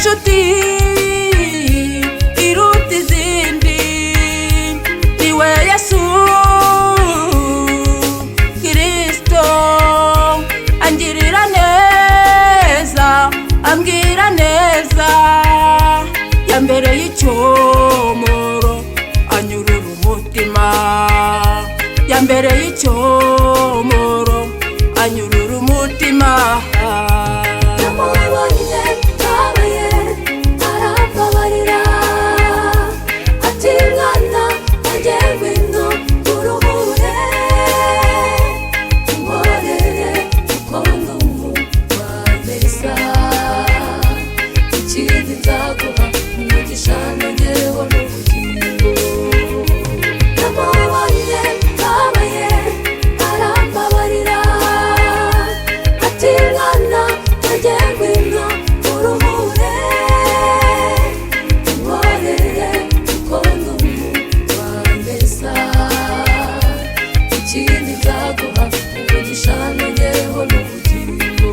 inshuti iruta izindi niwe Yesu Kristo angirira neza ambwira neza yambereye icyomoro anyurura umutima yambereye icyomoro anyurura umutima namubonye kabaye arambabarira ati mwana wanjye ngwino uruhure unkorere kuko ndi umugwaneza ikindi nzaguha umugisha nongereho n'ubugingo namubonye kabaye arambabarira ati mwana wanjye ngwino uruhure unkorere kuko ndi umugwaneza ikindi nzaguha umugisha nongereho n'ubugingo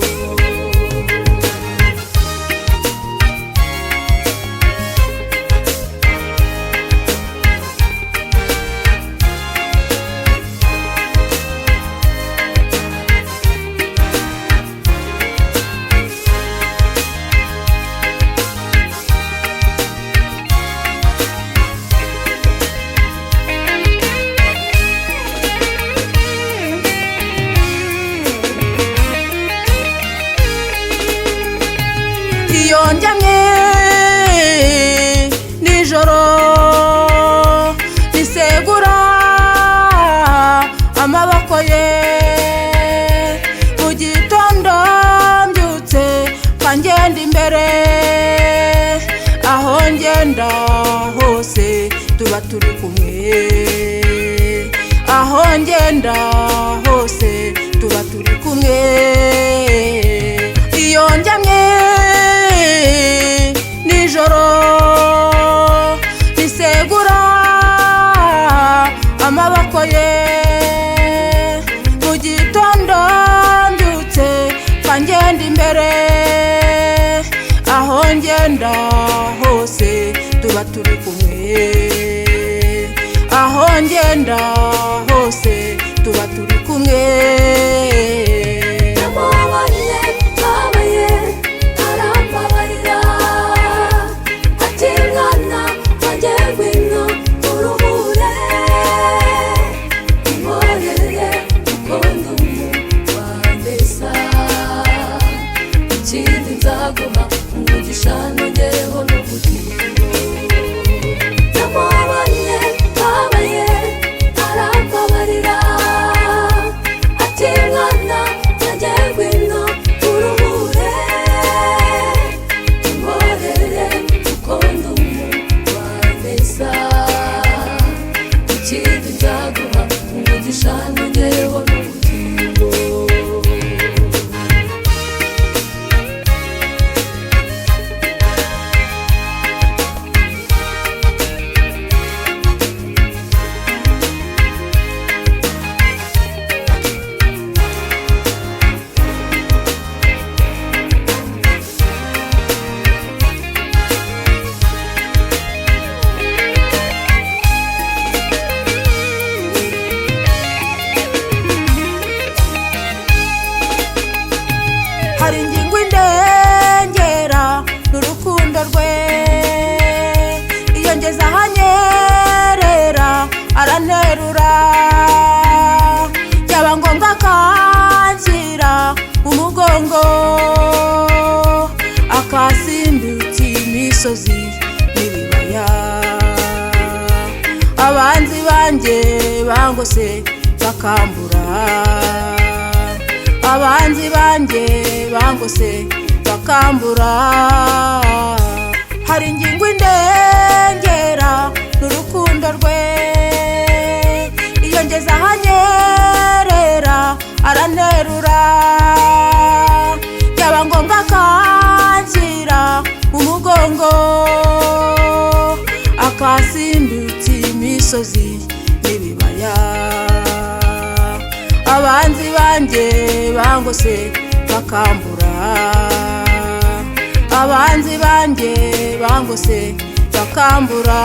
iyo njyamye nijoro nisegura amaboko ye mu gitondo mbyutse kangenda imbere aho ngenda hose tuba turi kumwe aho ngenda hose tuba turi kumwe iyo njyamye nijoro nisegura amaboko ye mu gitondo mbyutse kangenda imbere aho ngenda hose tuba turi kumwe aho ngenda hose tuba turi kumwe namubonye kabaye arambabarira ati mwana wanjye ngwino uruhure unkorere kuko ndi umugwaneza ikindi nzaguha umugisha nongereho n'ubugingo namubonye kabaye arambabarira ati mwana wanjye ngwino uruhure unkorere kuko ndi umugwaneza ikindi nzaguha umugisha nongereho n'ubugingo hari ingingo indengera n'urukundo rwe iyo ngeze ahanyerera aranterura byaba ngombwa akanshyira umugongo akasimbutsa imisozi n'ibibaya abanzi banjye bangose bakambura abanzi banjye bangose bakambura hari ingingo indengera n'urukundo rwe iyo ngeze ahanyerera aranterura byaba ngombwa akanshyira umugongo akasimbutsa imisozi n'ibibaya abanzi banjye bangose bakambura abanzi banjye bangose bakambura